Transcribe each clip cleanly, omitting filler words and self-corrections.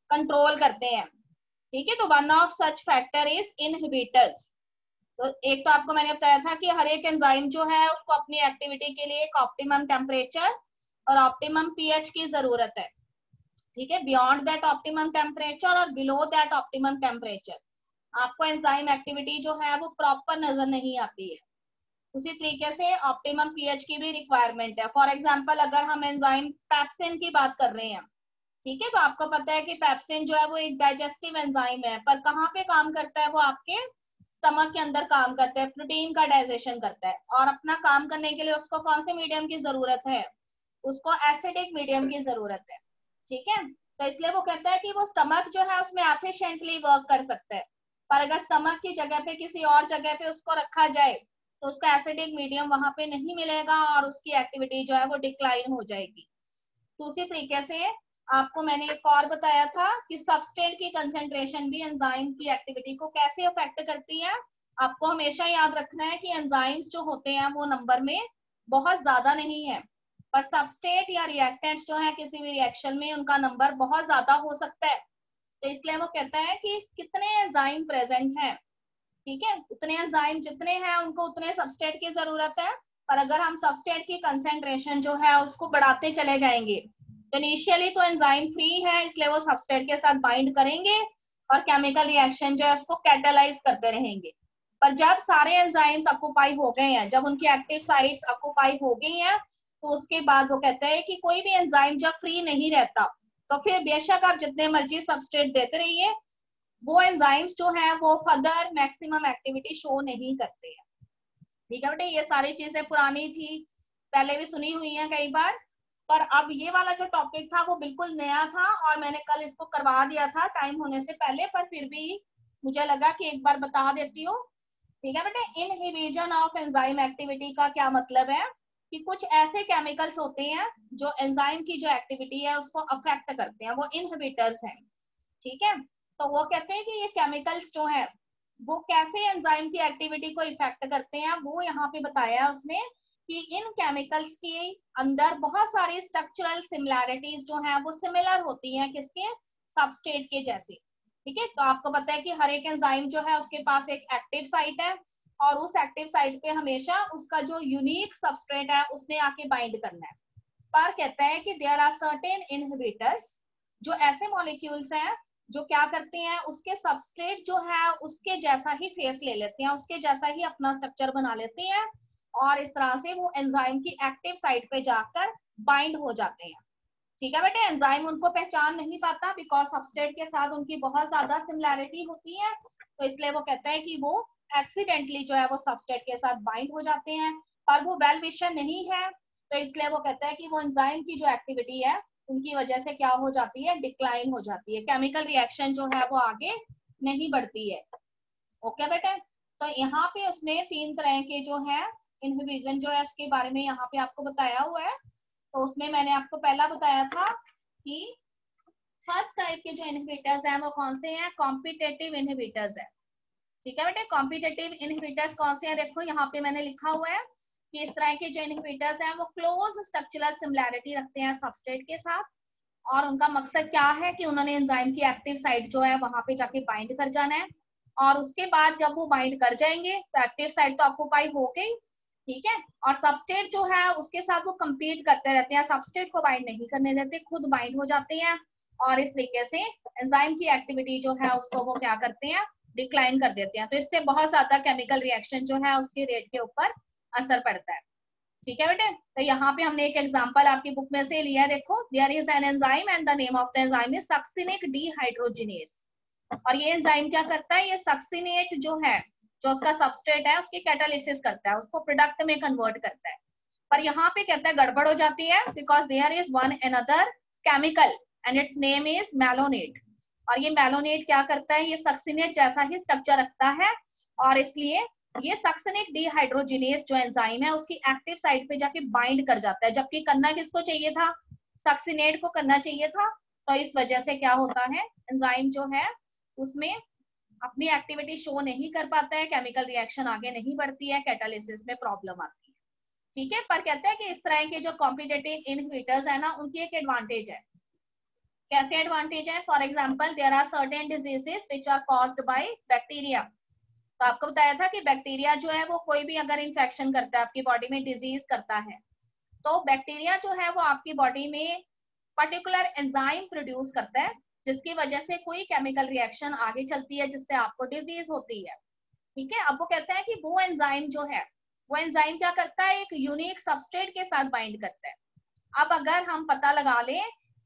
Control करते हैं। ठीक है, तो one of such factor is inhibitors. तो एक तो आपको मैंने बताया था कि हर एक एंजाइम जो है उसको अपनी एक्टिविटी के लिए एक ऑप्टिमम टेम्परेचर और ऑप्टिमम पीएच की जरूरत है। ठीक है, बियॉन्ड दैट ऑप्टिमम टेम्परेचर और बिलो दैट ऑप्टिमम टेम्परेचर आपको एंजाइम एक्टिविटी जो है वो प्रॉपर नजर नहीं आती है। उसी तरीके से ऑप्टिमम पीएच की भी रिक्वायरमेंट है। फॉर एग्जांपल अगर हम एंजाइम पेप्सिन की बात कर रहे हैं, ठीक है, तो आपको पता है कि पेप्सिन जो है वो एक डाइजेस्टिव एंजाइम है, पर कहाँ पे काम करता है, वो आपके स्टमक के अंदर काम करता है, प्रोटीन का डाइजेशन करता है। और अपना काम करने के लिए उसको कौन से मीडियम की जरूरत है, उसको एसिडिक मीडियम की जरूरत है। ठीक है, तो इसलिए वो कहता है कि वो स्टमक जो है उसमें एफिशिएंटली वर्क कर सकता है, पर अगर स्टमक की जगह पे किसी और जगह पे उसको रखा जाए तो उसको एसिडिक मीडियम वहां पे नहीं मिलेगा और उसकी एक्टिविटी जो है वो डिक्लाइन हो जाएगी। तो उसी तरीके से आपको मैंने एक और बताया था कि सबस्ट्रेट की कंसेंट्रेशन भी एंजाइम की एक्टिविटी को कैसे अफेक्ट करती है। आपको हमेशा याद रखना है कि एंजाइम्स जो होते हैं वो नंबर में बहुत ज्यादा नहीं है, पर सबस्ट्रेट या रिएक्टेंट्स जो है किसी भी रिएक्शन में उनका नंबर बहुत ज्यादा हो सकता है। तो इसलिए वो कहता है कि कितने एंजाइम प्रेजेंट हैं, ठीक है, उतने एंजाइम जितने हैं उनको उतने सबस्ट्रेट की जरूरत है। पर अगर हम सबस्ट्रेट की कंसेंट्रेशन जो है उसको बढ़ाते चले जाएंगे तो इनिशियली तो एंजाइम फ्री है, इसलिए वो सबस्ट्रेट के साथ बाइंड करेंगे और केमिकल रिएक्शन जो है उसको कैटालाइज करते रहेंगे। पर जब सारे एंजाइम्स ऑक्यूपाई हो गए हैं, जब उनकी एक्टिव साइट्स ऑक्यूपाई हो गई हैं, तो उसके बाद वो कहते हैं कि कोई भी एंजाइम जब फ्री नहीं रहता तो फिर बेशक आप जितने मर्जी सबस्ट्रेट देते रहिए, वो एंजाइम्स जो हैं वो फर्दर मैक्सिमम एक्टिविटी शो नहीं करते हैं। ठीक है बेटे, ये सारी चीजें पुरानी थी, पहले भी सुनी हुई हैं कई बार, पर अब ये वाला जो टॉपिक था वो बिल्कुल नया था और मैंने कल इसको करवा दिया था टाइम होने से पहले, पर फिर भी मुझे लगा कि एक बार बता देती हूँ। ठीक है बेटे, इनहिबिशन ऑफ एंजाइम एक्टिविटी का क्या मतलब है कि कुछ ऐसे केमिकल्स होते हैं जो एंजाइम की जो एक्टिविटी है उसको अफेक्ट करते हैं, वो इनहिबिटर्स हैं। ठीक है, तो वो कहते हैं कि ये केमिकल्स जो है वो कैसे एंजाइम की एक्टिविटी को इफेक्ट करते हैं, वो यहाँ पे बताया है उसने कि इन केमिकल्स के अंदर बहुत सारी स्ट्रक्चरल सिमिलैरिटीज जो है वो सिमिलर होती हैं किसके, सबस्ट्रेट के जैसे। ठीक है, तो आपको पता है कि हर एक एंजाइम जो है उसके पास एक एक्टिव साइट है और उस एक्टिव साइट पे हमेशा उसका जो यूनिक सबस्ट्रेट है उसने आके बाइंड करना है। पर कहता है कि देयर आर सर्टेन इनहिबिटर्स, जो ऐसे मॉलिक्यूल्स हैं जो क्या करते हैं, उसके सबस्ट्रेट जो है उसके जैसा ही फेस ले लेते हैं, उसके जैसा ही अपना स्ट्रक्चर बना लेते हैं और इस तरह से वो एंजाइम की एक्टिव साइट पे जाकर बाइंड हो जाते हैं। ठीक है बेटे, एंजाइम उनको पहचान नहीं पाता बिकॉज सबस्ट्रेट के साथ उनकी बहुत ज्यादा सिमिलैरिटी होती है, तो इसलिए वो कहता है कि वो एक्सीडेंटली जो है वो सबस्ट्रेट के साथ बाइंड हो जाते हैं, पर वो वेल विशर नहीं है, तो इसलिए वो कहता है कि वो एंजाइम की जो एक्टिविटी है उनकी वजह से क्या हो जाती है, डिक्लाइन हो जाती है, केमिकल रिएक्शन जो है वो आगे नहीं बढ़ती है। ओके बेटे, तो यहाँ पे उसने 3 तरह के जो है इनहिबिशन जो है उसके बारे में यहाँ पे आपको बताया हुआ है। तो उसमें मैंने आपको पहला बताया था कि फर्स्ट टाइप के जो इनहिबिटर्स हैं वो कौन से हैं, कॉम्पिटेटिव इनहिबिटर्स है। ठीक है बेटे, कॉम्पिटेटिव इनहिबिटर्स कौन से हैं, देखो यहाँ पे मैंने लिखा हुआ है कि इस तरह के जो इनहिबिटर्स हैं वो क्लोज स्ट्रक्चरल सिमिलैरिटी रखते हैं सबस्ट्रेट के साथ, और उनका मकसद क्या है कि उन्होंने एंजाइम की एक्टिव साइट जो है वहां पे जाके बाइंड कर जाना है, और उसके बाद जब वो बाइंड कर जाएंगे तो एक्टिव साइट तो ऑक्यूपाई हो गई, ठीक है, और सबस्ट्रेट जो है उसके साथ वो compete करते रहते हैं, सबस्ट्रेट को बाइंड नहीं करने देते, खुद बाइंड हो जाते हैं, और इस तरीके से एंजाइम की एक्टिविटी जो है उसको वो क्या करते हैं, डिक्लाइन कर देते हैं। तो इससे बहुत ज्यादा केमिकल रिएक्शन जो है उसके रेट के ऊपर असर पड़ता है। ठीक है बेटे, तो यहाँ पे हमने एक एग्जांपल आपकी बुक में से लिया है, देखो, there is an enzyme and the name of the enzyme is succinic dehydrogenase. और ये एंजाइम क्या करता है, ये सक्सिनेट जो है, जो उसका सबस्ट्रेट है उसकी कैटालिसिस करता है, उसको प्रोडक्ट में कन्वर्ट करता है। पर यहाँ पे कहता है गड़बड़ हो जाती है because there is one another chemical and its name is malonate. और ये मेलोनेट क्या करता है, ये सक्सिनेट जैसा ही स्ट्रक्चर रखता है, और इसलिए ये सक्सिनिक डिहाइड्रोजिनेज जो एंजाइम है उसकी एक्टिव साइट पे जाके बाइंड कर जाता है, जबकि करना किसको चाहिए था, सक्सिनेट को करना चाहिए था। तो इस वजह से क्या होता है, एंजाइम जो है उसमें अपनी एक्टिविटी शो नहीं कर पाता है, केमिकल रिएक्शन आगे नहीं बढ़ती है, कैटालिसिस में प्रॉब्लम आती है। ठीक है, पर कहते हैं कि इस तरह के जो कॉम्पिटिटिव इनहिबिटर्स है ना उनकी एक एडवांटेज है कैसे एडवांटेज है? For example there are certain diseases which are caused by bacteria. तो आपको बताया था कि बैक्टीरिया जो है वो कोई भी अगर इन्फेक्शन करता है, आपकी बॉडी में डिजीज करता है, तो बैक्टीरिया जो है वो आपकी बॉडी में पर्टिकुलर एंजाइम प्रोड्यूस करता है, जिसकी वजह से कोई केमिकल रिएक्शन आगे चलती है जिससे आपको डिजीज होती है। ठीक है, अब वो कहता है कि वो एंजाइम जो है, वो एंजाइम क्या करता है, एक यूनिक सबस्ट्रेट के साथ बाइंड करता है। अब अगर हम पता लगा लें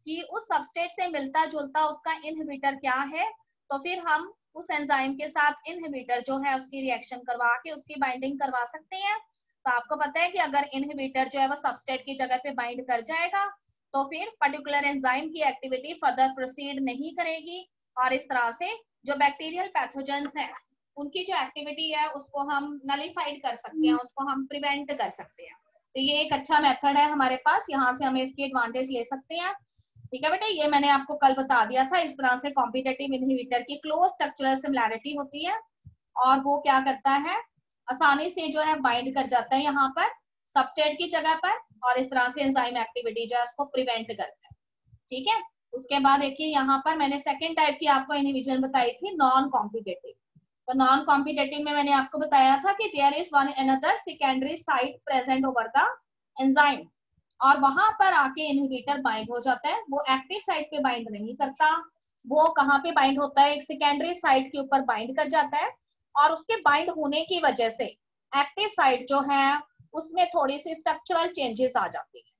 कि उस सबस्ट्रेट से मिलता जुलता उसका इनहिबिटर क्या है, तो फिर हम उस एंजाइम के साथ इनहिबिटर जो है उसकी रिएक्शन करवा के उसकी बाइंडिंग करवा सकते हैं। तो आपको पता है कि अगर इनहिबिटर जो है वो सबस्ट्रेट की जगह पे बाइंड कर जाएगा, तो फिर पर्टिकुलर एंजाइम की एक्टिविटी फर्दर प्रोसीड नहीं करेगी, और इस तरह से जो बैक्टीरियल पैथोजेंस हैं उनकी जो एक्टिविटी है उसको हम नलिफाइड कर सकते हैं, उसको हम प्रिवेंट कर सकते हैं। तो ये एक अच्छा मेथड है हमारे पास, यहाँ से हमें इसकी एडवांटेज ले सकते हैं। ठीक है बेटे, ये मैंने आपको कल बता दिया था। इस तरह से कॉम्पिटिटिव इनहिबिटर की क्लोज स्ट्रक्चरल सिमिलैरिटी होती है, और वो क्या करता है, आसानी से जो है बाइंड कर जाता है यहाँ पर सबस्ट्रेट की जगह पर, और इस तरह से एंजाइम एक्टिविटी जो है उसको प्रिवेंट करता है। ठीक है, उसके बाद देखिए यहाँ पर मैंने सेकेंड टाइप की आपको इनहिबिशन बताई थी, नॉन कॉम्पिटिटिव। तो नॉन कॉम्पिटिटिव में मैंने आपको बताया था कि there is one another secondary site present over the enzyme, और वहां पर आके इनहिबिटर बाइंड हो जाता है। वो एक्टिव साइट पे बाइंड नहीं करता, वो कहाँ पे बाइंड होता है, एक सेकेंडरी साइट के ऊपर बाइंड कर जाता है, और उसके बाइंड होने की वजह से एक्टिव साइट जो है उसमें थोड़ी सी स्ट्रक्चरल चेंजेस आ जाती है।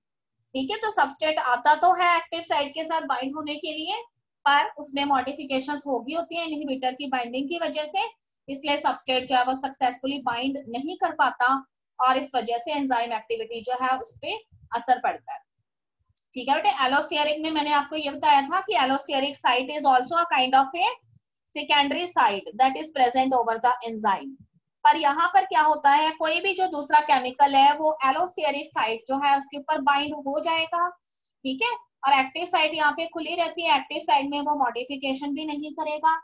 ठीक है, तो सबस्ट्रेट आता तो है एक्टिव साइट के साथ बाइंड होने के लिए, पर उसमें मॉडिफिकेशंस होगी होती है इनहिबिटर की बाइंडिंग की वजह से, इसलिए सबस्ट्रेट जो है वो सक्सेसफुली बाइंड नहीं कर पाता, और इस वजह से एंजाइम एक्टिविटी जो है उस पर असर पड़ता है। ठीक है बेटे, एलोस्टेरिक में मैंने आपको ये बताया था कि allosteric site is also a kind of a secondary site that is present over the enzyme. पर यहाँ पर क्या होता है, कोई भी जो दूसरा केमिकल है वो एलोस्टेरिक साइट जो है उसके ऊपर बाइंड हो जाएगा। ठीक है, और एक्टिव साइट यहाँ पे खुली रहती है, एक्टिव साइट में वो मॉडिफिकेशन भी नहीं करेगा,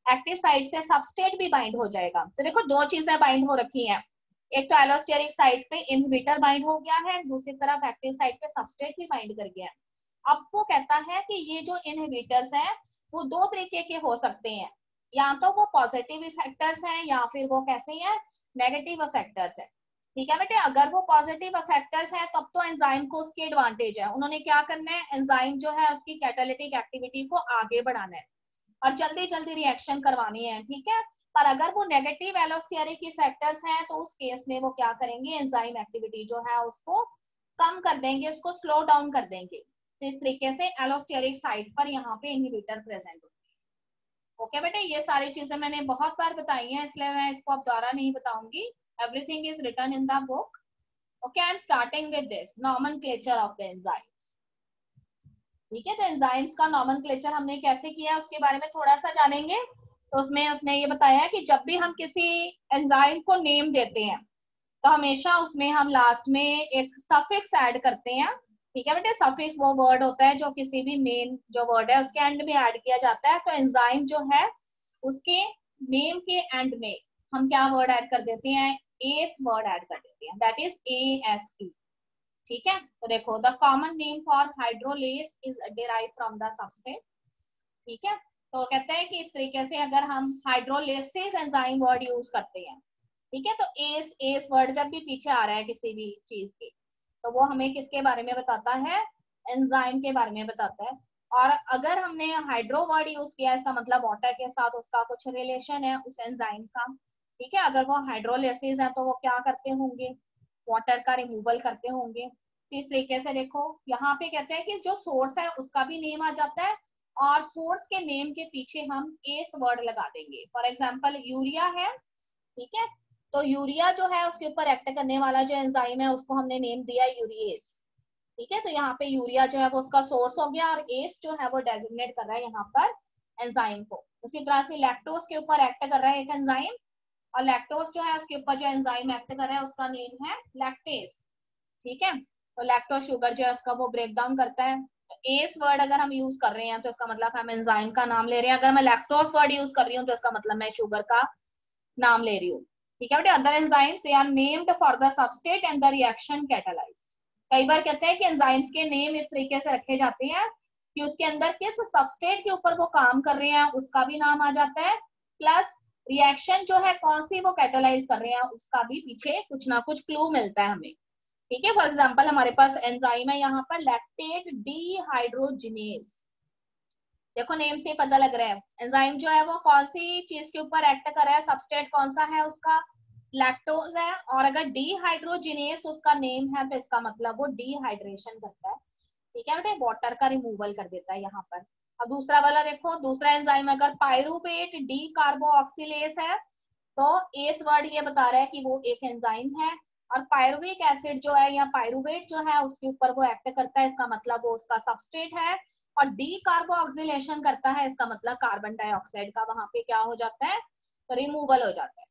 एक्टिव साइट से सबस्ट्रेट भी बाइंड हो जाएगा। तो देखो दो चीजें बाइंड हो रखी हैं, एक तो एलोस्टेरिक साइट पे इनहिबिटर बाइंड हो गया है, दूसरी तरफ एक्टिव साइट पे सबस्ट्रेट भी बाइंड कर गया है। अब वो कहता है कि ये जो इनहिबिटर्स हैं वो दो तरीके के हो सकते हैं, या तो वो पॉजिटिव इफेक्टर्स हैं या फिर वो कैसे हैं, नेगेटिव इफेक्टर्स हैं। ठीक है बेटे, अगर वो पॉजिटिव इफेक्टर्स हैं तब तो एंजाइम को उसकी एडवांटेज है, उन्होंने क्या करना है, एंजाइम जो है उसकी कैटालिटिक एक्टिविटी को आगे बढ़ाना है और जल्दी जल्दी रिएक्शन करवानी है। ठीक है, पर अगर वो नेगेटिव एलोस्टेरिक इफेक्टर्स हैं तो उस केस में वो क्या करेंगे, एंजाइम एक्टिविटी जो है उसको कम कर देंगे, उसको स्लो डाउन कर देंगे। तो इस तरीके से एलोस्टेरिक साइट पर यहाँ पे इनहिबिटर प्रेजेंट होते हैं। ओके बेटे, ये सारी चीजें मैंने बहुत बार बताई हैं, इसलिए मैं इसको अब दोबारा नहीं बताऊंगी। Everything is written in the book. Okay, I am starting with this nomenclature of the enzymes. ठीक है, तो एंजाइम्स का नॉमेनक्लेचर हमने कैसे किया उसके बारे में थोड़ा सा जानेंगे। तो उसमें उसने ये बताया कि जब भी हम किसी एंजाइम को नेम देते हैं तो हमेशा उसमें हम लास्ट में एक सफिक्स ऐड करते हैं। ठीक है बेटे, सफिक्स वो वर्ड होता है जो किसी भी मेन जो वर्ड है उसके एंड में ऐड किया जाता है। तो एंजाइम जो है उसके नेम के एंड में हम क्या वर्ड ऐड कर देते हैं, एस वर्ड ऐड कर देते हैं, दैट इज ASE। ठीक है, तो देखो the common name for hydrolase is derive from the substrate. ठीक है, तो कहते हैं कि इस तरीके से अगर हम हाइड्रोलेसिस एंजाइम वर्ड यूज करते हैं, ठीक है, तो एस वर्ड जब भी पीछे आ रहा है किसी भी चीज के, तो वो हमें किसके बारे में बताता है, एंजाइम के बारे में बताता है। और अगर हमने हाइड्रो वर्ड यूज किया, इसका मतलब वाटर के साथ उसका कुछ रिलेशन है उस एंजाइम का। ठीक है, अगर वो हाइड्रोलेसिस है तो वो क्या करते होंगे, वाटर का रिमूवल करते होंगे। तो इस तरीके से देखो यहाँ पे कहते हैं कि जो सोर्स है उसका भी नेम आ जाता है, और सोर्स के नेम के पीछे हम एस वर्ड लगा देंगे। फॉर एग्जाम्पल यूरिया है, ठीक है, तो यूरिया जो है उसके ऊपर एक्ट करने वाला जो एंजाइम है उसको हमने नेम दिया यूरिएस। ठीक है, तो यहाँ पे यूरिया जो है वो उसका सोर्स हो गया, और एस जो है वो डेजिग्नेट कर रहा है यहाँ पर एंजाइम को। उसी तरह से लैक्टोज के ऊपर एक्ट कर रहा है एक एंजाइम, और लैक्टोज जो है उसके ऊपर जो एंजाइम एक्ट कर रहा है उसका नेम है लैक्टेज। ठीक है, तो लैक्टोज शुगर जो है उसका वो ब्रेक डाउन करता है। तो एस वर्ड अगर हम यूज कर रहे हैं तो इसका मतलब हम एंजाइम का नाम ले रहे हैं, अगर मैं लैक्टोज वर्ड यूज कर रही हूँ तो इसका मतलब मैं शुगर का नाम ले रही हूँ। ठीक है बेटे, other enzymes they are named for the substrate and the reaction catalysed. कई बार कहते हैं कि एंजाइम्स के नेम इस तरीके से रखे जाते हैं कि उसके अंदर किस सबस्ट्रेट के ऊपर वो काम कर रहे हैं उसका भी नाम आ जाता है, प्लस रिएक्शन जो है कौन सी वो कैटालाइज कर रहे हैं उसका भी पीछे कुछ ना कुछ क्लू मिलता है हमें। ठीक है, फॉर एग्जांपल हमारे पास एंजाइम है यहाँ पर लैक्टेट डीहाइड्रोजिनेज। देखो नेम से पता लग रहा है एंजाइम जो है वो कौन सी चीज के ऊपर एक्ट कर रहा है, सबस्ट्रेट कौन सा है उसका, लैक्टोज है। और अगर डीहाइड्रोजिनेज उसका नेम है तो इसका मतलब वो डिहाइड्रेशन करता है। ठीक है बेटे, वाटर का रिमूवल कर देता है यहाँ पर। अब दूसरा वाला देखो, दूसरा एंजाइम अगर पायरूवेट डी कार्बोक्सिलेज है तो एस वर्ड ये बता रहा है कि वो एक एंजाइम है। और पायरुविक एसिड जो है या पायरुवेट जो है उसके ऊपर वो एक्ट करता है, इसका मतलब वो उसका सबस्ट्रेट है। और डी कार्बोक्सिलेशन करता है, इसका मतलब कार्बन डाइऑक्साइड का वहां पे क्या हो जाता है, रिमूवल हो जाता है।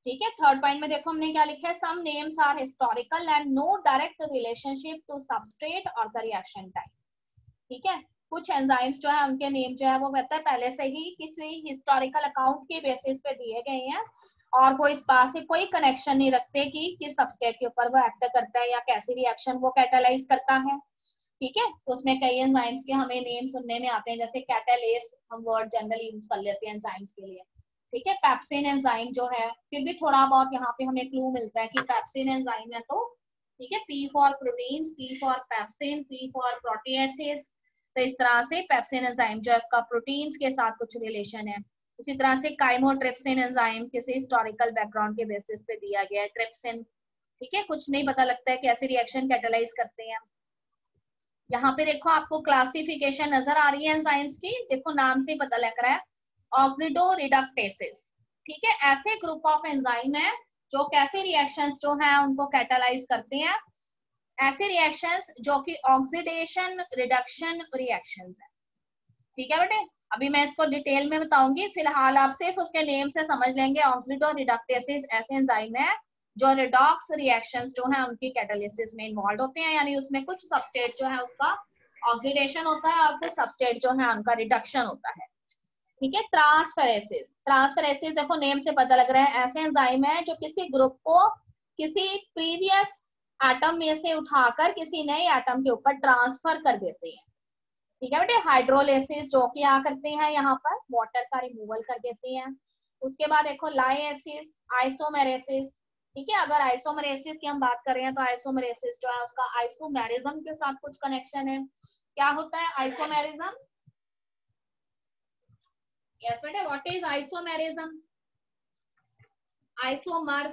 ठीक है, थर्ड पॉइंट में देखो हमने क्या लिखा है, some names are historical and no direct relationship to substrate or the reaction time. ठीक है, कुछ एंजाइम्स जो है उनके नेम जो है वो कहता है पहले से ही किसी हिस्टोरिकल अकाउंट के बेसिस पे दिए गए हैं और वो इस बात से कोई कनेक्शन नहीं रखते कि किस सबस्ट्रेट के ऊपर वो एक्ट करता है या कैसी रिएक्शन वो कैटालाइज करता है। ठीक है, तो उसमें कई एंजाइम्स के हमें नेम सुनने में आते हैं, जैसे कैटालेस हम वर्ड जनरली यूज कर लेते हैं एंजाइम्स के लिए। ठीक है, पेप्सिन एंजाइम जो है फिर भी थोड़ा बहुत यहाँ पे हमें क्लू मिलता है कि पेप्सिन एंजाइम है तो ठीक है, P for proteins, P for pepsin, P for proteases. तो इस तरह से पेप्सिन एंजाइम जो है उसका प्रोटीन्स के साथ कुछ रिलेशन है। उसी तरह से काइमोट्रिप्सिन एंजाइम किसी हिस्टोरिकल बैकग्राउंड के बेसिस पे दिया गया है, ट्रिप्सिन। ठीक है, कुछ नहीं पता लगता है कैसे रिएक्शन कैटालाइज करते हैं। यहाँ पे देखो आपको क्लासिफिकेशन नजर आ रही है एंजाइम्स की, देखो नाम से पता लग रहा है, ऑक्सीडो रिडक्टेसेस। ठीक है, ऐसे ग्रुप ऑफ एंजाइम है जो कैसे रिएक्शंस जो है उनको कैटालाइज करते हैं, ऐसे रिएक्शंस जो कि ऑक्सीडेशन रिडक्शन रिएक्शंस है। ठीक है बेटे, अभी मैं इसको डिटेल में बताऊंगी, फिलहाल आप सिर्फ उसके नेम से समझ लेंगे। ऑक्सीडो रिडक्टेसेस ऐसे एंजाइम है जो रिडॉक्स रिएक्शंस जो है उनकी कैटालिसिस में इन्वॉल्व होते हैं, यानी उसमें कुछ सबस्ट्रेट जो है उसका ऑक्सीडेशन होता है और कुछ सबस्ट्रेट जो है उनका रिडक्शन होता है। ठीक है, ट्रांसफरेसिस, ट्रांसफरेसिस देखो नेम से पता लग रहा है ऐसे एंजाइम है जो किसी ग्रुप को किसी प्रीवियस एटम में से उठाकर किसी नए एटम के ऊपर ट्रांसफर कर देते हैं। ठीक है बेटे, हाइड्रोलिसिस जो कि क्या करते हैं यहाँ पर वाटर का रिमूवल कर देते हैं। उसके बाद देखो लाइसिस, आइसोमेरेसिस। ठीक है, अगर आइसोमेरेसिस की हम बात करें तो आइसोमेरेसिस जो है उसका आइसोमेरिज्म के साथ कुछ कनेक्शन है। क्या होता है आइसोमेरिज्म? यस बेटा, व्हाट इज आइसोमेरिज्म? आइसोमर्स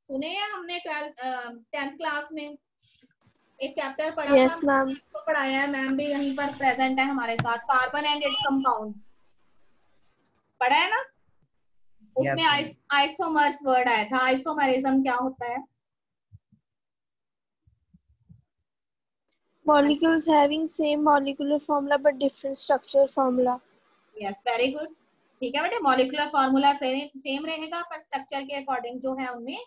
सुने हैं हमने 10th क्लास में एक चैप्टर पढ़ा yes, था, मैम। तो पढ़ाया है, मैम भी यहीं पर प्रेजेंट है हमारे साथ, कार्बन एंड इट्स कंपाउंड पढ़ा है ना, उसमें आइसोमर्स वर्ड आया था। आइसोमरिज्म क्या होता है? Molecules having same molecular formula but different structure formula. Yes, very good. ठीक है बेटे, मॉलिक्यूलर फॉर्मूला सेम रहेगा पर स्ट्रक्चर के अकॉर्डिंग जो है उनमें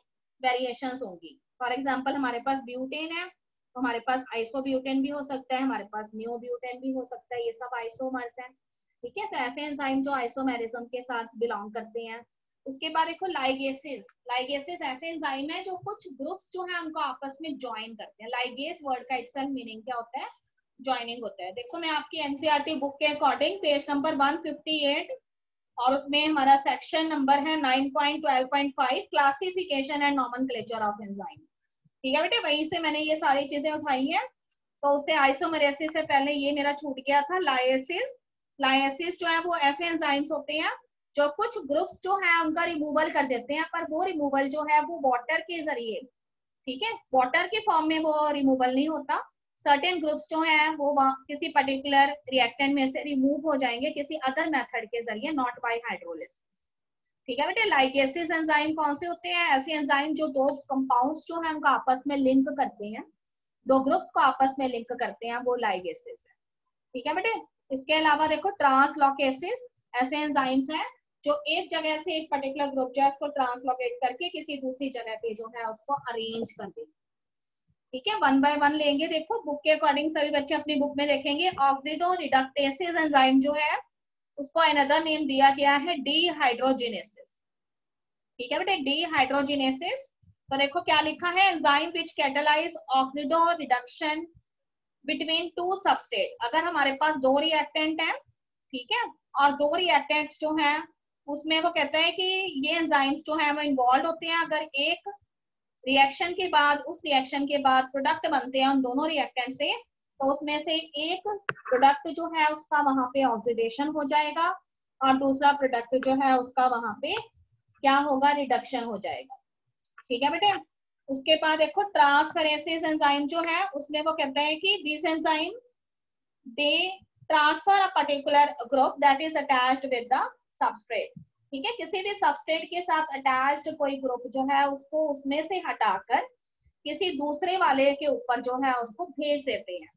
वेरिएशंस होंगी। फॉर एग्जांपल हमारे पास ब्यूटेन है तो हमारे पास आइसोब्यूटेन भी हो सकता है, हमारे पास नियोब्यूटेन भी हो सकता है, ये सब आइसोमर्स हैं। ठीक है, तो ऐसे एंजाइम जो आइसोमेरिज्म के साथ बिलोंग करते हैं। उसके बाद देखो लाइगेसेस, लाइगेसेस ऐसे एंजाइम है जो कुछ ग्रुप्स जो है उनको आपस में ज्वाइन करते हैं। लाइगेस वर्ड का इटसेल्फ मीनिंग क्या होता है? ज्वाइनिंग होता है। देखो मैं आपकी एनसीईआरटी बुक के अकॉर्डिंग पेज नंबर 158 और उसमें हमारा सेक्शन नंबर है 9.12.5 classification and nomenclature of enzyme. ठीक है बेटे, वहीं से मैंने ये सारी चीजें उठाई हैं। तो उससे आइसोमेरेसिस से पहले ये मेरा छूट गया था, लाइसिस। लाइसिस जो है वो ऐसे एंजाइम्स होते हैं जो कुछ ग्रुप्स जो है उनका रिमूवल कर देते हैं, पर वो रिमूवल जो है वो वाटर के जरिए, ठीक है, वाटर के फॉर्म में वो रिमूवल नहीं होता। सर्टेन ग्रुप्स जो है वो किसी पर्टिकुलर रिएक्टेंट में से रिमूव हो जाएंगे किसी अदर मेथड के जरिए, नॉट बाय हाइड्रोलिसिस। ठीक है बेटे, लाइगेसिस एंजाइम कौन से होते हैं? ऐसे एंजाइम जो दो कंपाउंड्स जो है उनको आपस में लिंक करते हैं, दो ग्रुप्स को आपस में लिंक करते हैं, वो लाइगेसिस है। ठीक है बेटे, इसके अलावा देखो ट्रांसलोकेसिस, ऐसे एंजाइम्स हैं जो एक जगह से एक पर्टिकुलर ग्रुप जो है उसको ट्रांसलोकेट करके किसी दूसरी जगह पे जो है उसको अरेंज कर देते। ठीक है, वन बाय वन लेंगे। देखो बुक के अकॉर्डिंग सभी बच्चे अपनी बुक में देखेंगे, ऑक्सीडो रिडक्टेसेस एंजाइम जो है उसको अनदर नेम दिया गया है डीहाइड्रोजिनेसिस। ठीक है बेटे, डीहाइड्रोजिनेसिस। तो देखो क्या लिखा है, enzyme which catalyse oxido reduction between two substrate. अगर हमारे पास दो रिएक्टेंट हैं, ठीक है, और दो रिएक्टेंट्स जो हैं उसमें वो कहते हैं कि ये एंजाइम्स जो है वो इन्वॉल्व होते हैं, अगर एक रिएक्शन के बाद, उस रिएक्शन के बाद प्रोडक्ट बनते हैं उन दोनों रिएक्टेंट से, तो उसमें से एक प्रोडक्ट जो है उसका वहां पे ऑक्सीडेशन हो जाएगा और दूसरा प्रोडक्ट जो है उसका वहां पे क्या होगा, रिडक्शन हो जाएगा। ठीक है बेटे। उसके बाद देखो ट्रांसफरेंसेस एंजाइम जो है उसमें वो कहते हैं कि this enzyme they transfer a particular group that is attached with the substrate. ठीक है, किसी भी सबस्ट्रेट के साथ अटैच्ड कोई ग्रुप जो है उसको उसमें से हटाकर किसी दूसरे वाले के ऊपर जो है उसको भेज देते हैं।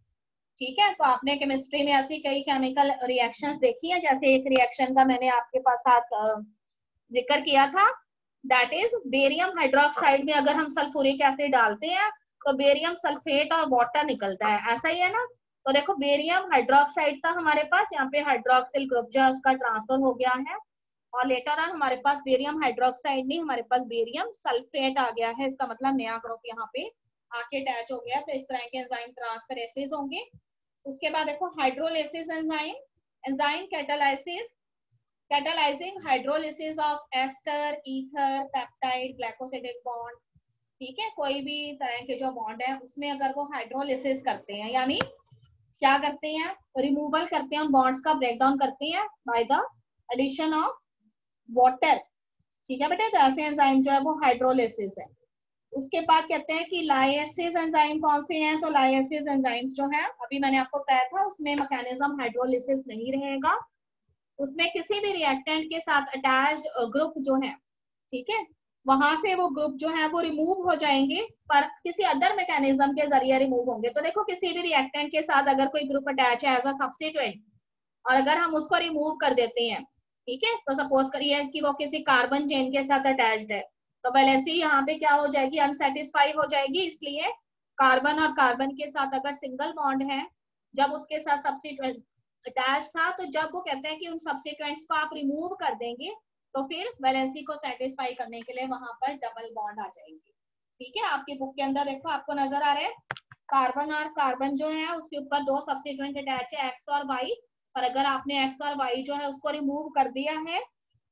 ठीक है, तो आपने केमिस्ट्री में ऐसी कई केमिकल रिएक्शंस देखी हैं, जैसे एक रिएक्शन का मैंने आपके पास साथ जिक्र किया था, दैट इज बेरियम हाइड्रोक्साइड में अगर हम सल्फ्यूरिक एसिड डालते हैं तो बेरियम सल्फेट और वाटर निकलता है, ऐसा ही है ना। तो देखो बेरियम हाइड्रोक्साइड था हमारे पास, यहाँ पे हाइड्रोक्सिल ग्रुप जो है उसका ट्रांसफर हो गया है और लेटर ऑन हमारे पास बेरियम हाइड्रोक्साइड नहीं, हमारे पास बेरियम सल्फेट आ गया है, इसका मतलब नया ग्रुप यहाँ पे आके अटैच हो गया। तो इस तरह के एंजाइम ट्रांसफरेसेस होंगे। उसके बाद देखो hydrolysis enzyme, enzyme catalysis, catalysing hydrolysis of ester, ether, peptide, glycosidic bond. ठीक है, कोई भी तरह के जो बॉन्ड है उसमें अगर वो हाइड्रोलिसिस करते हैं, यानी क्या करते हैं, रिमूवल करते हैं, उन बॉन्ड्स का ब्रेक डाउन करते हैं by the addition of water. ठीक है बेटे, तो ऐसे एंजाइम जो है वो हाइड्रोलिसिस है। उसके बाद कहते हैं कि लाइसिस एंजाइम कौन से हैं, तो लाइसिस एंजाइम्स जो है अभी मैंने आपको बताया था उसमें मैकेनिज्म हाइड्रोलिसिस नहीं रहेगा, उसमें किसी भी रिएक्टेंट के साथ अटैच्ड ग्रुप जो है, ठीक है, वहां से वो ग्रुप जो है वो रिमूव हो जाएंगे पर किसी अदर मैकेनिज्म के जरिए रिमूव होंगे। तो देखो किसी भी रिएक्टेंट के साथ अगर कोई ग्रुप अटैच है एज अ सब्स्टिट्यूएंट और अगर हम उसको रिमूव कर देते हैं, ठीक है, तो सपोज करिए कि वो किसी कार्बन चेन के साथ अटैच्ड है, तो वैलेंसी यहाँ पे क्या हो जाएगी, अनसेटिस्फाई हो जाएगी। इसलिए कार्बन और कार्बन के साथ अगर सिंगल बॉन्ड है, जब उसके साथ सब्स्टिट्यूएंट अटैच था, तो जब वो कहते हैं कि उन सब्स्टिट्यूएंट्स को आप रिमूव कर देंगे तो फिर वैलेंसी को सेटिस्फाई करने के लिए वहां पर डबल बॉन्ड आ जाएंगे। ठीक है, आपकी बुक के अंदर देखो आपको नजर आ रहा है कार्बन और कार्बन जो है उसके ऊपर दो सब्स्टिट्यूएंट अटैच है एक्स और वाई, पर अगर आपने एक्स और वाई जो है उसको रिमूव कर दिया है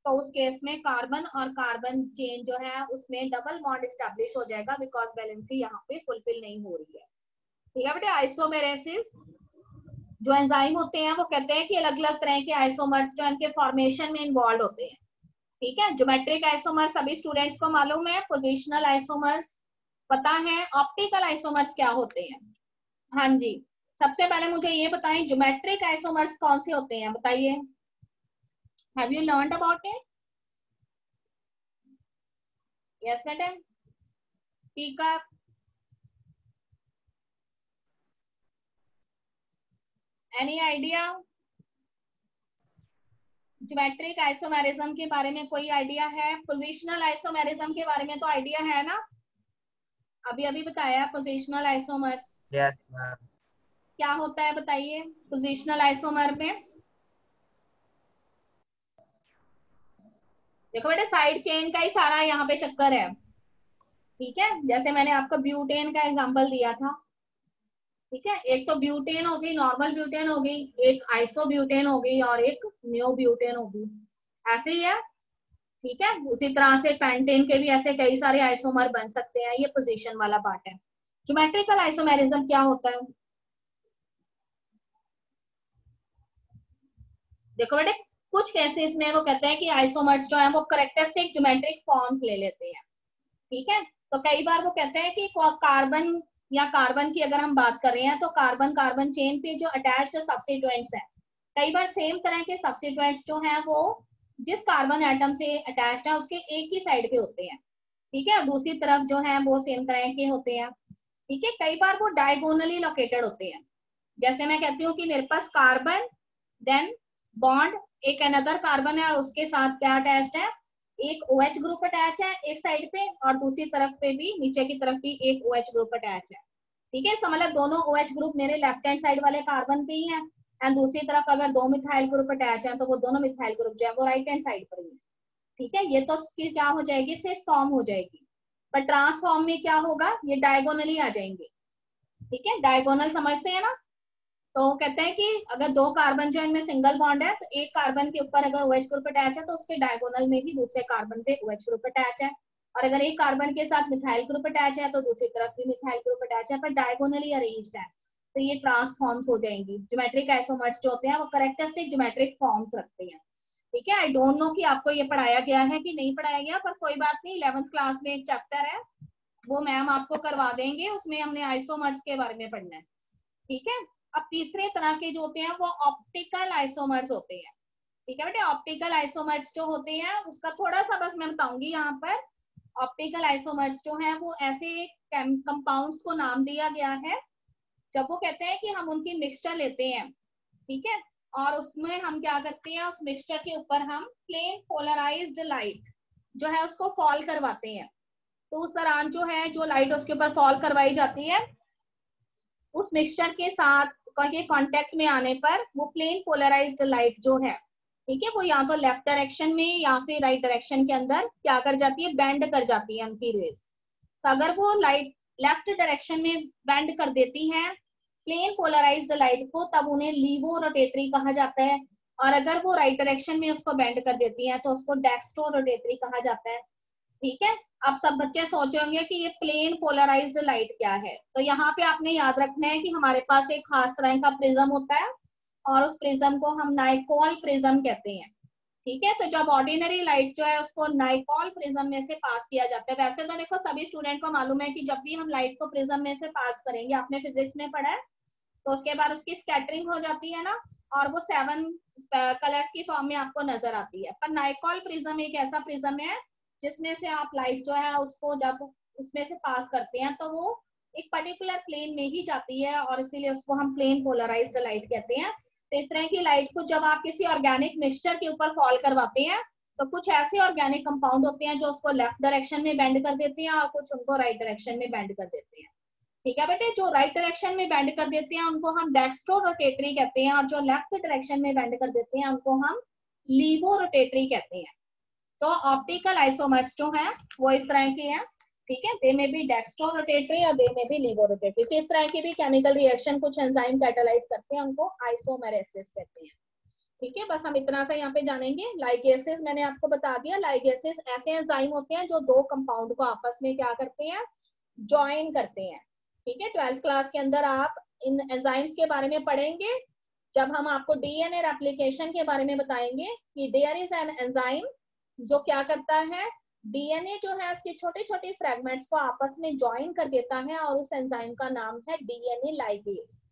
तो उस केस में कार्बन और कार्बन चेन जो है उसमें डबल बॉन्ड स्टैब्लिश हो जाएगा बिकॉज वैलेंसी यहाँ पे फुलफिल नहीं हो रही है। ठीक है बेटे। आइसोमेरेसिस जो एंजाइम होते हैं वो कहते हैं कि अलग अलग तरह के आइसोमर्स जो इनके फॉर्मेशन में इन्वॉल्व होते हैं। ठीक है, ज्योमेट्रिक आइसोमर्स सभी स्टूडेंट्स को मालूम है, पोजिशनल आइसोमर्स पता है, ऑप्टिकल आइसोमर्स क्या होते हैं। हाँ जी, सबसे पहले मुझे ये बताएं ज्योमेट्रिक आइसोमर्स कौन से होते हैं, बताइए, have you learned about it? Yes madam, speak up. Any idea geometric isomerism के बारे में, कोई आइडिया है? पोजिशनल आइसोमेरिज्म के बारे में तो आइडिया है ना, अभी अभी बताया पोजिशनल आइसोमर्स। Yes ma'am. क्या होता है बताइए पोजिशनल आइसोमर में? देखो बेटे साइड चेन का ही सारा यहाँ पे चक्कर है। ठीक है, जैसे मैंने आपको ब्यूटेन का एग्जांपल दिया था, ठीक है, एक तो ब्यूटेन हो गई, नॉर्मल ब्यूटेन हो गई, एक आइसो ब्यूटेन हो गई और एक न्यू ब्यूटेन हो गई, ऐसे ही है। ठीक है, उसी तरह से पेंटेन के भी ऐसे कई सारे आइसोमर बन सकते हैं, ये पोजीशन वाला पार्ट है। ज्योमेट्रिकल आइसोमेरिज्म क्या होता है? देखो बेटे कुछ केसेस में वो कहते हैं कि आइसोमर्स जो है वो करेक्टरिस्टिक ज्योमेट्रिक फॉर्म्स ले लेते हैं। ठीक है, तो कई बार वो कहते हैं कि कार्बन या कार्बन की अगर हम बात कर रहे हैं तो कार्बन कार्बन चेन पे जो अटैच्ड सब्स्टिट्यूएंट्स हैं, कई बार सेम तरह के सब्स्टिट्यूएंट्स जो हैं वो जिस कार्बन एटम से अटैच्ड है उसके एक ही साइड पे होते हैं। ठीक है, दूसरी तरफ जो है वो सेम तरह के होते हैं। ठीक है, कई बार वो डायगोनली लोकेटेड होते हैं, जैसे मैं कहती हूँ कि मेरे पास कार्बन देन बॉन्ड एक अनदर कार्बन है और उसके साथ क्या अटैच्ड है, एक OH ग्रुप अटैच है एक साइड पे और दूसरी तरफ पे भी नीचे की तरफ भी एक OH ग्रुप अटैच है। ठीक है, इसका मतलब दोनों OH ग्रुप मेरे लेफ्ट हैंड साइड वाले कार्बन पे ही है एंड दूसरी तरफ अगर दो मिथाइल ग्रुप अटैच है तो वो दोनों मिथाइल ग्रुप जो है वो राइट हैंड साइड पर ही है। ठीक है, ये तो फिर क्या हो जाएगी, सिस फॉर्म हो जाएगी, पर ट्रांसफॉर्म में क्या होगा, ये डायगोनली आ जाएंगे। ठीक है, डायगोनल समझते हैं ना, तो कहते हैं कि अगर दो कार्बन जो इनमें सिंगल बॉन्ड है तो एक कार्बन के ऊपर अगर OH ग्रुप अटैच है तो उसके डायगोनल में भी दूसरे कार्बन पे OH ग्रुप अटैच है, और अगर एक कार्बन के साथ मिथाइल ग्रुप अटैच है तो दूसरी तरफ भी मिथाइल ग्रुप अटैच है, पर डायगोनली अरेंज्ड है, तो ये ट्रांसफॉर्म्स हो जाएंगी। ज्योमेट्रिक आइसोमर्स जो होते हैं वो कैरेक्टरिस्टिक ज्योमेट्रिक फॉर्म्स रखते हैं। ठीक है, आई डोंट नो कि आपको ये पढ़ाया गया है कि नहीं पढ़ाया गया, पर कोई बात नहीं, 11th क्लास में एक चैप्टर है वो मैम आपको करवा देंगे, उसमें हमने आइसोमर्स के बारे में पढ़ना है। ठीक है, अब तीसरे तरह के जो होते हैं वो ऑप्टिकल आइसोमर्स होते हैं। ठीक है बेटे, ऑप्टिकल आइसोमर्स जो होते हैं उसका थोड़ा सा बस मैं बताऊंगी यहाँ पर। ऑप्टिकल आइसोमर्स जो है वो ऐसे कंपाउंड्स को नाम दिया गया है जब वो कहते हैं कि हम उनकी मिक्सचर लेते हैं, ठीक है, और उसमें हम क्या करते हैं, उस मिक्सचर के ऊपर हम प्लेन पोलराइज्ड लाइट जो है उसको फॉल करवाते हैं। तो उस दौरान जो है जो लाइट उसके ऊपर फॉल करवाई जाती है उस मिक्सचर के साथ के कांटेक्ट में आने पर वो प्लेन पोलराइज्ड लाइट जो है, ठीक है, वो या तो लेफ्ट डायरेक्शन में या फिर राइट डायरेक्शन के अंदर क्या कर जाती है, बेंड कर जाती है उनकी रेज। तो अगर वो लाइट लेफ्ट डायरेक्शन में बेंड कर देती है प्लेन पोलराइज्ड लाइट को, तब उन्हें लीवो रोटेटरी कहा जाता है, और अगर वो राइट डायरेक्शन में उसको बेंड कर देती है तो उसको डेक्स्ट्रो रोटेटरी कहा जाता है। ठीक है, अब सब बच्चे सोचेंगे कि ये प्लेन पोलराइज्ड लाइट क्या है, तो यहाँ पे आपने याद रखना है कि हमारे पास एक खास तरह का प्रिज्म होता है और उस प्रिज्म को हम नाइकोल प्रिज्म कहते हैं। ठीक है, तो जब ऑर्डिनरी लाइट जो है उसको नाइकोल प्रिज्म में से पास किया जाता है, वैसे तो देखो सभी स्टूडेंट को मालूम है कि जब भी हम लाइट को प्रिज्म में से पास करेंगे, आपने फिजिक्स में पढ़ा है, तो उसके बाद उसकी स्कैटरिंग हो जाती है ना, और वो 7 कलर्स की फॉर्म में आपको नजर आती है। पर नाइकोल प्रिज्म एक ऐसा प्रिज्म है जिसमें से आप लाइट जो है उसको जब उसमें से पास करते हैं तो वो एक पर्टिकुलर प्लेन में ही जाती है, और इसीलिए उसको हम प्लेन पोलराइज्ड लाइट कहते हैं। तो इस तरह की लाइट को जब आप किसी ऑर्गेनिक मिक्सचर के ऊपर फॉल करवाते हैं तो कुछ ऐसे ऑर्गेनिक कंपाउंड होते हैं जो उसको लेफ्ट डायरेक्शन में बेंड कर देते हैं और कुछ उनको राइट डायरेक्शन में बेंड कर देते हैं। ठीक है बेटे, जो राइट डायरेक्शन में बेंड कर देते हैं उनको हम डेक्स्ट्रो रोटेटरी कहते हैं, और जो लेफ्ट डायरेक्शन में बेंड कर देते हैं उनको हम लीवो रोटेटरी कहते हैं। तो ऑप्टिकल आइसोमर्स जो हैं वो इस तरह के हैं। ठीक है, दे में भी डेक्स्ट्रो रोटेटरी और दे में भी लीवो रोटेटरी। तो इस तरह की भी केमिकल रिएक्शन कुछ एंजाइम कैटालाइज करते हैं, उनको आइसोमेरेसिस कहते हैं। ठीक है, बस हम इतना सा यहाँ पे जानेंगे। लाइगेसेस मैंने आपको बता दिया, लाइगेसेस ऐसे एंजाइम होते हैं जो दो कंपाउंड को आपस में क्या करते हैं, ज्वाइन करते हैं। ठीक है, 12th क्लास के अंदर आप इन एंजाइम्स के बारे में पढ़ेंगे जब हम आपको डीएनए रेप्लिकेशन के बारे में बताएंगे कि देयर इज एन एंजाइम जो क्या करता है, डीएनए जो है उसके छोटे छोटे फ्रेगमेंट्स को आपस में ज्वाइन कर देता है, और उस एंजाइम का नाम है डीएनए लाइगेस।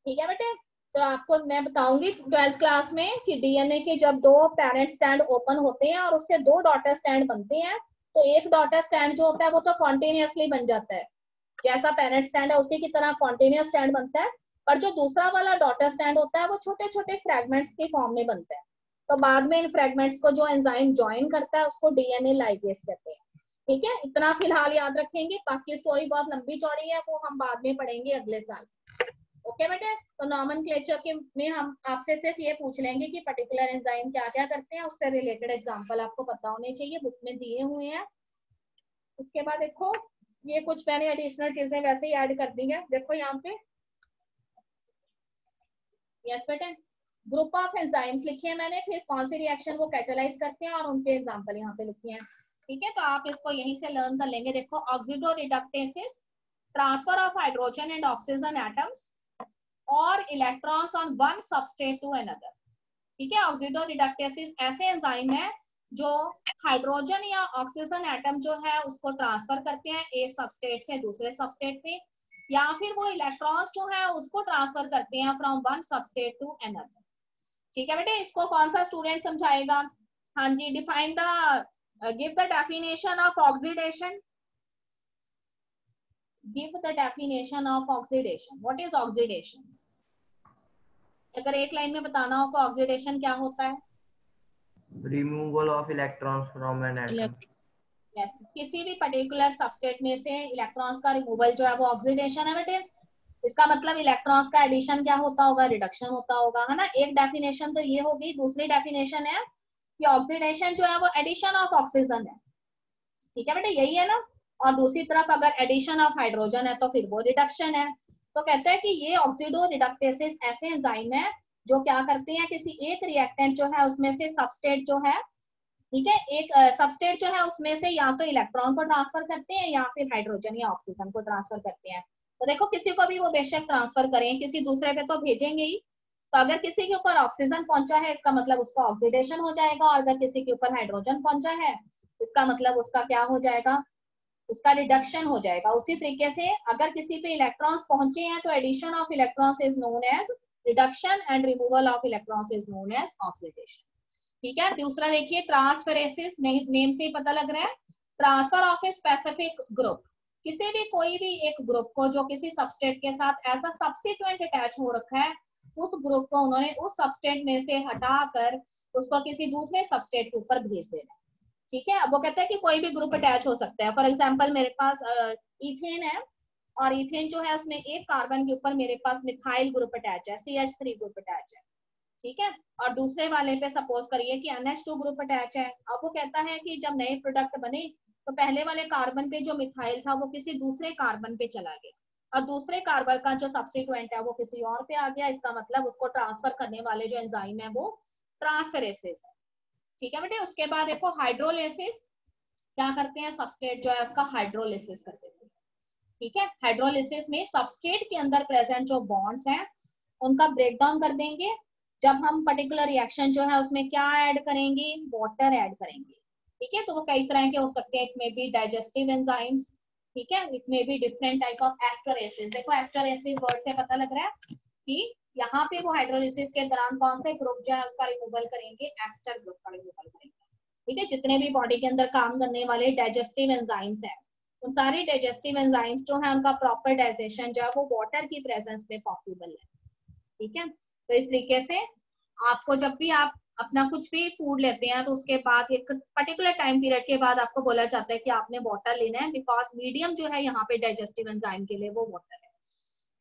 ठीक है बेटे, तो आपको मैं बताऊंगी 12th क्लास में कि डीएनए के जब दो पेरेंट स्टैंड ओपन होते हैं और उससे दो डॉटर स्टैंड बनते हैं, तो एक डॉटर स्टैंड जो होता है वो तो कॉन्टिन्यूसली बन जाता है, जैसा पेरेंट स्टैंड है उसी की तरह कॉन्टिन्यूस स्टैंड बनता है, पर जो दूसरा वाला डॉटर स्टैंड होता है वो छोटे छोटे फ्रेगमेंट्स की फॉर्म में बनता है। तो बाद में इन फ्रेगमेंट्स को जो एंजाइम ज्वाइन करता है उसको डीएनए लाइगेस कहते हैं। ठीक है, इतना फिलहाल याद रखेंगे, बाकी स्टोरी बहुत लंबी चौड़ी है, वो हम बाद में पढ़ेंगे अगले साल। ओके बेटे, तो नॉमेनक्लेचर के में हम आपसे सिर्फ ये पूछ लेंगे कि पर्टिकुलर एंजाइम क्या क्या करते हैं, उससे रिलेटेड एग्जांपल आपको पता होने चाहिए, बुक में दिए हुए हैं। उसके बाद देखो ये कुछ मैंने एडिशनल चीजें वैसे ही ऐड कर दी है, देखो यहाँ पे। यस बेटे, ग्रुप ऑफ एंजाइम्स लिखे हैं मैंने, फिर कौन सी रिएक्शन वो कैटालाइज करते हैं और उनके एग्जांपल यहाँ पे लिखे हैं। ठीक है, तो आप इसको यहीं से लर्न कर लेंगे। देखो, oxido reductases, transfer of hydrogen and oxygen atoms और electrons on one substrate to another. ठीक है, ऑक्सीडो रिडक्टेसिस ऐसे एंजाइम है जो हाइड्रोजन या ऑक्सीजन एटम जो है उसको ट्रांसफर करते हैं एक सबस्ट्रेट से दूसरे सबस्ट्रेट पे, या फिर वो इलेक्ट्रॉन्स जो है उसको ट्रांसफर करते हैं from one substrate to another. ठीक है बेटे, इसको कौन सा स्टूडेंट समझाएगा? हाँ जी, define the give the definition of oxidation. Give the definition of oxidation, what is oxidation? अगर एक लाइन में बताना हो तो ऑक्सीडेशन क्या होता है? Removal of electrons from an atom. Yes, किसी भी पर्टिकुलर सबस्ट्रेट में से इलेक्ट्रॉन्स का रिमूवल जो है वो ऑक्सीडेशन है बेटे। इसका मतलब इलेक्ट्रॉन्स का एडिशन क्या होता होगा, रिडक्शन होता होगा, है ना। एक डेफिनेशन तो ये होगी, दूसरी डेफिनेशन है कि ऑक्सीडेशन जो है वो एडिशन ऑफ ऑक्सीजन है। ठीक है बेटे, यही है ना। और दूसरी तरफ अगर एडिशन ऑफ हाइड्रोजन है तो फिर वो रिडक्शन है। तो कहता है कि ये ऑक्सीडो रिडक्टेसेस ऐसे एंजाइम है जो क्या करते हैं, किसी एक रिएक्टेंट जो है उसमें से सबस्टेट जो है, ठीक है, एक सबस्टेट जो है उसमें से या तो इलेक्ट्रॉन को ट्रांसफर करते हैं या फिर हाइड्रोजन या ऑक्सीजन को ट्रांसफर करते हैं। तो देखो किसी को भी वो बेशक ट्रांसफर करें, किसी दूसरे पे तो भेजेंगे ही। तो अगर किसी के ऊपर ऑक्सीजन पहुंचा है इसका मतलब उसका ऑक्सीडेशन हो जाएगा, और अगर किसी के ऊपर हाइड्रोजन पहुंचा है इसका मतलब उसका क्या हो जाएगा, उसका रिडक्शन हो जाएगा। उसी तरीके से अगर किसी पे इलेक्ट्रॉन्स पहुंचे हैं तो addition of electrons is known as reduction and removal of electrons is known as oxidation. ठीक है, दूसरा देखिए ट्रांसफरेसिस, नेम से ही पता लग रहा है, transfer of a specific group, किसी भी कोई भी एक ग्रुप को जो किसी सबस्टेट के साथ ऐसा सब्स्टिट्यूएंट अटैच हो रखा है, उस ग्रुप को उन्होंने उस सबस्टेट में से हटाकर उसको किसी दूसरे सबस्टेट के ऊपर भेज देना। ठीक है, अब वो कहता है कि कोई भी ग्रुप अटैच हो सकता है। फॉर एग्जांपल मेरे पास इथेन है, और इथेन जो है उसमें एक कार्बन के ऊपर मेरे पास मिथाइल ग्रुप अटैच है, CH3 ग्रुप अटैच है। ठीक है, और दूसरे वाले पे सपोज करिए कि NH2 ग्रुप अटैच है। अब वो कहता है कि जब नए प्रोडक्ट बने तो पहले वाले कार्बन पे जो मिथाइल था वो किसी दूसरे कार्बन पे चला गया, और दूसरे कार्बन का जो सब्स्टिट्यूएंट है वो किसी और पे आ गया। इसका मतलब उसको ट्रांसफर करने वाले जो एंजाइम है वो ट्रांसफरेसेस है। ठीक है बेटे, उसके बाद देखो हाइड्रोलिसिस, क्या करते हैं, सबस्ट्रेट जो है उसका हाइड्रोलिसिस करते हैं। ठीक है, हाइड्रोलिसिस में सबस्ट्रेट के अंदर प्रेजेंट जो बॉन्ड्स हैं उनका ब्रेकडाउन कर देंगे। जब हम पर्टिकुलर रिएक्शन जो है उसमें क्या ऐड करेंगे, वाटर ऐड करेंगे। ठीक है, तो वो कई तरह के हो सकते हैं, it may be digestive enzymes, ठीक है, it may be different type of esterases. देखो एस्टरेसिस वर्ड से पता लग रहा है कि यहाँ पे वो हाइड्रोलिसिस के दौरान कौन से ग्रुप जो है उसका रिमूवल करेंगे, एस्टर ग्रुप का रिमूवल करेंगे। ठीक है, जितने भी बॉडी के अंदर काम करने वाले डाइजेस्टिव एंजाइम्स हैं, उन सारे डाइजेस्टिव एंजाइम्स जो है उनका प्रॉपर डाइजेशन जो है वो वाटर की प्रेजेंस में पॉसिबल है। ठीक है, तो इस तरीके से आपको जब भी आप अपना कुछ भी फूड लेते हैं तो उसके बाद एक पर्टिकुलर टाइम पीरियड के बाद आपको बोला जाता है कि आपने वाटर लेना है, बिकॉज मीडियम जो है यहाँ पे डाइजेस्टिव एंजाइम के लिए वो वाटर है।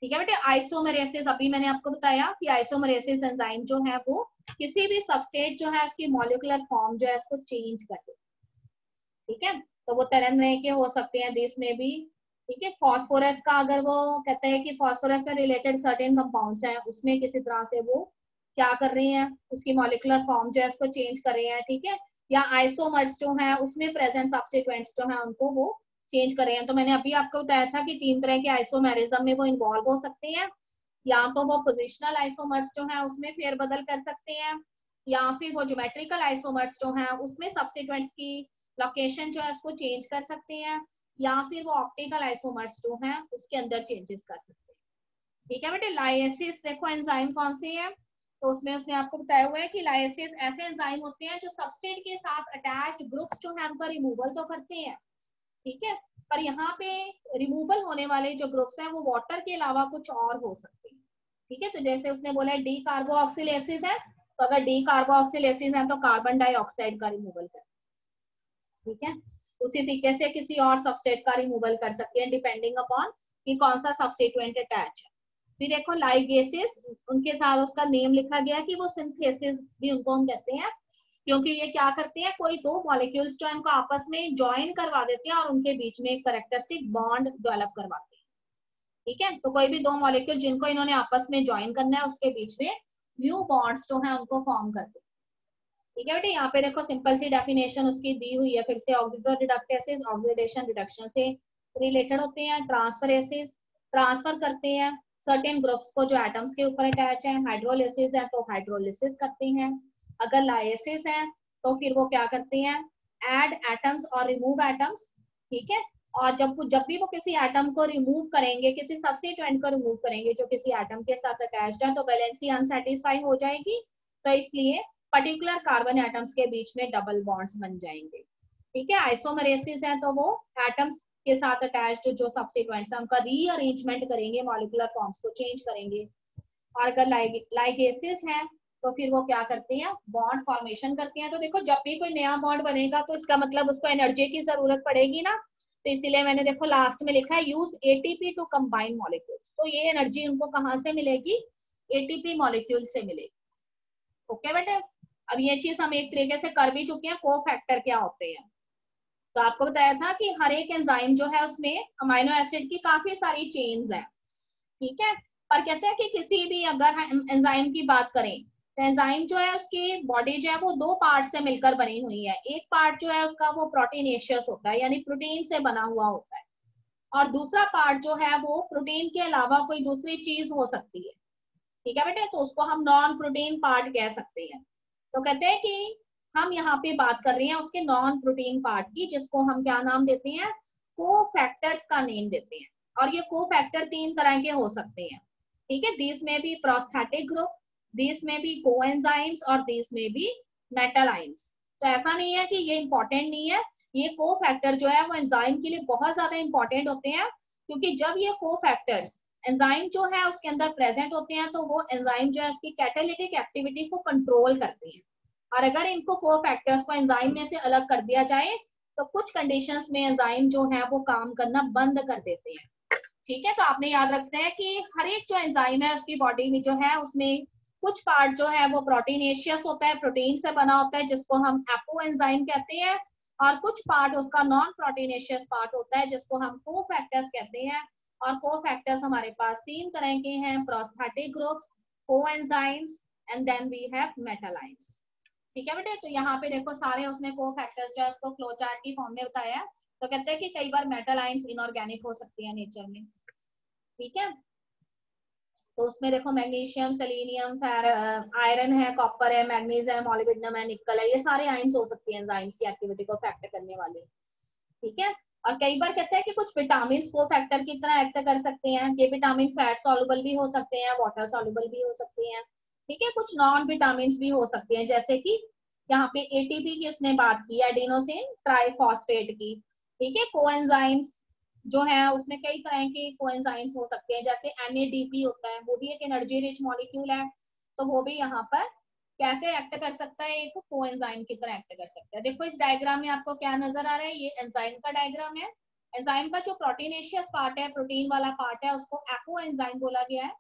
ठीक है बेटे, आइसोमेरेसिस अभी मैंने आपको बताया कि आइसोमेरेसिस एंजाइम जो है वो किसी भी सबस्टेट जो है उसकी मॉलिक्यूलर फॉर्म जो है उसको चेंज कर देते। ठीक है, तो वो तरह तरह के हो सकते हैं दिस में भी। ठीक है, फॉस्फोरस का अगर वो कहते हैं कि फॉस्फोरस से रिलेटेड सर्टेन कंपाउंड्स हैं उसमें किसी तरह से वो क्या कर रहे हैं, उसकी मॉलिक्यूलर फॉर्म जो है उसको चेंज कर रहे हैं। ठीक है, या आइसोमर्स जो है उसमें प्रेजेंट सब्स्टिट्यूएंट्स जो है उनको वो चेंज कर रहे हैं। तो मैंने अभी आपको बताया था कि 3 तरह के आइसोमेरिज्म में वो इन्वॉल्व हो सकते हैं, या तो वो पोजिशनल आइसोमर्स जो है उसमें फेरबदल कर सकते हैं, या फिर वो ज्योमेट्रिकल आइसोमर्स जो है उसमें सब्स्टिट्यूएंट्स की लोकेशन जो है उसको चेंज कर सकते हैं, या फिर वो ऑप्टिकल आइसोमर्स जो है उसके अंदर चेंजेस कर सकते हैं। ठीक है बेटे, लाइसिस देखो एंजाइम कौन से है, तो उसमें उसने आपको बताया हुआ है कि लाइसिस ऐसे एंजाइम होते हैं जो सबस्ट्रेट के साथ अटैच्ड ग्रुप्स जो है उनका रिमूवल तो करते हैं। ठीक है, पर यहाँ पे रिमूवल होने वाले जो ग्रुप्स हैं वो वाटर के अलावा कुछ और हो सकते हैं। ठीक है, तो जैसे उसने बोला डी कार्बोक्सिलेसिस है, तो अगर डी कार्बोक्सिलेसिस है तो कार्बन डाइऑक्साइड का रिमूवल करते हैं। ठीक है, उसी तरीके से किसी और सबस्ट्रेट का रिमूवल कर सकते हैं डिपेंडिंग अपॉन कि कौन सा सब्स्टिट्यूएंट अटैच है। फिर देखो लाइगेसेस, उनके साथ उसका नेम लिखा गया कि वो सिंथेसिस भी उनको हम कहते हैं, क्योंकि ये क्या करते हैं, कोई दो मॉलिक्यूल्स जो इनको आपस में ज्वाइन करवा देते हैं और उनके बीच में एक कैरेक्टरिस्टिक बॉन्ड डेवलप करवाते हैं। ठीक है, तो कोई भी दो मॉलिक्यूल जिनको इन्होंने आपस में ज्वाइन करना है उसके बीच में न्यू बॉन्ड्स जो है उनको फॉर्म करते हैं। ठीक है बेटे, यहाँ पे देखो सिंपल सी डेफिनेशन उसकी दी हुई है फिर से, ऑक्सीडो रिडक्टेसेस ऑक्सीडेशन रिडक्शन से रिलेटेड होते हैं, ट्रांसफरेसिस ट्रांसफर करते हैं सर्टेन ग्रुप्स को जो एटम्स के ऊपर अटैच है, हाइड्रोलिसिस है तो हाइड्रोलिसिस करते हैं, अगर लाइसिस है तो फिर वो क्या करते हैं, ऐड एटम्स और रिमूव एटम्स। ठीक है, और जब भी वो किसी एटम को रिमूव करेंगे, किसी सब्स्टिट्यूएंट को रिमूव करेंगे जो किसी एटम के साथ अटैच्ड है, तो वैलेंसी अनसैटिस्फाई हो जाएगी, तो इसलिए पर्टिकुलर कार्बन एटम्स के बीच में डबल बॉन्ड्स बन जाएंगे। ठीक है, आइसोमेरेसिस है तो वो एटम्स के साथ अटैच्ड जो सब्स्टिट्यूएंट्स हैं उनका रीअरेंजमेंट करेंगे, मॉलिक्यूलर फॉर्म्स को चेंज करेंगे। और अगर लाइगेसिस है तो फिर वो क्या करते हैं, बॉन्ड फॉर्मेशन करते हैं। तो देखो जब भी कोई नया बॉन्ड बनेगा तो इसका मतलब उसको एनर्जी की जरूरत पड़ेगी ना, तो इसीलिए मैंने देखो लास्ट में लिखा है use ATP to combine molecules. तो ये एनर्जी उनको कहाँ से मिलेगी, एटीपी मॉलिक्यूल से मिलेगी। ओके बेटे, अब ये चीज हम एक तरीके से कर भी चुके हैं, को फैक्टर क्या होते हैं। तो आपको बताया था कि हर एक एंजाइम जो है उसमें अमीनो एसिड की काफी सारी चेन्स हैं। ठीक है। पर कहते हैं कि किसी भी अगर हम एंजाइम की बात करें तो एंजाइम जो है उसकी बॉडी जो है वो दो पार्ट से मिलकर बनी हुई है। एक पार्ट जो है उसका वो प्रोटीनेशियस होता है, यानी प्रोटीन से बना हुआ होता है, और दूसरा पार्ट जो है वो प्रोटीन के अलावा कोई दूसरी चीज हो सकती है। ठीक है बेटे, तो उसको हम नॉन प्रोटीन पार्ट कह सकते हैं। तो कहते हैं कि हम यहाँ पे बात कर रहे हैं उसके नॉन प्रोटीन पार्ट की, जिसको हम क्या नाम देते हैं, कोफैक्टर्स का नेम देते हैं। और ये कोफैक्टर तीन तरह के हो सकते हैं। ठीक है, दिस में भी प्रोस्थेटिक ग्रुप, दिस में भी कोएंजाइम्स, और दिस में भी मेटल आइंस। तो ऐसा नहीं है कि ये इंपॉर्टेंट नहीं है, ये कोफैक्टर जो है वो एंजाइम के लिए बहुत ज्यादा इंपॉर्टेंट होते हैं, क्योंकि जब ये कोफैक्टर्स एंजाइम जो है उसके अंदर प्रेजेंट होते हैं तो वो एंजाइम जो है उसकी कैटालिटिक एक्टिविटी को कंट्रोल करते हैं। और अगर इनको कोफैक्टर्स को एंजाइम में से अलग कर दिया जाए तो कुछ कंडीशंस में एंजाइम जो है वो काम करना बंद कर देते हैं। ठीक है, तो आपने याद रखना है कि हर एक जो एंजाइम है उसकी बॉडी में जो है उसमें कुछ पार्ट जो है वो प्रोटीनेशियस होता है, प्रोटीन से बना होता है, जिसको हम एपो एंजाइम कहते हैं, और कुछ पार्ट उसका नॉन प्रोटीनेशियस पार्ट होता है जिसको हम कोफैक्टर्स कहते हैं। और कोफैक्टर्स हमारे पास तीन तरह के हैं, prosthetic groups, coenzymes, and then we have metal ions. ठीक है बेटे, तो यहाँ पे देखो सारे उसने कोफैक्टर्स जो है उसको फ्लो चार्ट की फॉर्म में बताया है। तो कहते हैं कि कई बार मेटल आइंस इनऑर्गेनिक हो सकती है नेचर में। ठीक है, तो उसमें देखो मैग्नीशियम, सेलेनियम, आयरन है, कॉपर है, मैग्नीज है, मॉलिब्डेनम है, निकल है, ये सारे आइंस हो सकती है एंजाइम्स की एक्टिविटी को अफेक्ट करने वाले। ठीक है, और कई बार कहते हैं कि कुछ विटामिन को फैक्टर की तरह एक्ट कर सकते हैं। ये विटामिन फैट सॉल्युबल भी हो सकते हैं, वाटर सॉल्युबल भी हो सकते हैं। ठीक है, कुछ नॉन विटामिन भी हो सकते हैं, जैसे कि यहाँ पे एटीपी की उसने बात की, एडेनोसिन ट्राइफॉस्फेट की। ठीक है, कोएंजाइम्स जो है उसमें कई तरह के कोएंजाइम्स हो सकते हैं, जैसे NADP होता है, वो भी एक एनर्जी रिच मॉलिक्यूल है, तो वो भी यहाँ पर कैसे एक्ट कर सकता है, एक कोएंजाइम की तरह एक्ट कर सकता है। देखो इस डायग्राम में आपको क्या नजर आ रहा है, ये एंजाइम का डायग्राम है। एंजाइम का जो प्रोटीनेशियस पार्ट है, प्रोटीन वाला पार्ट है, उसको एपो एंजाइम बोला गया है।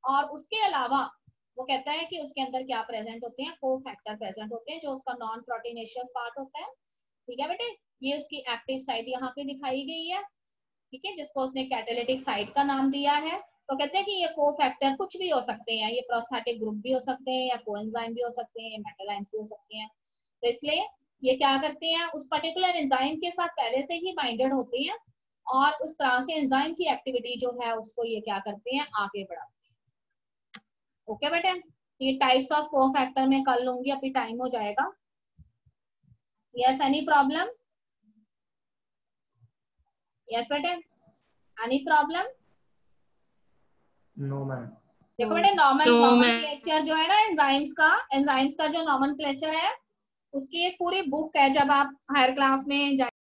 और उसके अलावा वो कहता है कि उसके अंदर क्या प्रेजेंट होते हैं, कोफैक्टर प्रेजेंट होते हैं, जो उसका नॉन प्रोटीनेशियस पार्ट होता है। ठीक है बेटे, ये उसकी एक्टिव साइट यहाँ पे दिखाई गई है। ठीक है, जिसको उसने कैटालिटिक साइट का नाम दिया है। तो कहते हैं कि ये कोफैक्टर कुछ भी हो सकते हैं, ये प्रोस्थेटिक ग्रुप भी हो सकते हैं, या कोएंजाइम भी हो सकते हैं, या मेटल आयंस भी हो सकते हैं। तो इसलिए ये क्या करते हैं, उस पर्टिकुलर एंजाइम के साथ पहले से ही बाइंडेड होते हैं, और उस तरह से एंजाइम की एक्टिविटी जो है उसको ये क्या करते हैं, आगे बढ़ाते हैं। ओके बेटे, ये टाइप्स ऑफ कोफैक्टर में कर लूंगी, अभी टाइम हो जाएगा। Yes, any problem? यस बेटे, एनी प्रॉब्लम? No ma'am. देखो बेटे, नॉमेनक्लेचर जो है ना एंजाइम्स का जो नॉमेनक्लेचर है उसकी एक पूरी बुक है, जब आप हायर क्लास में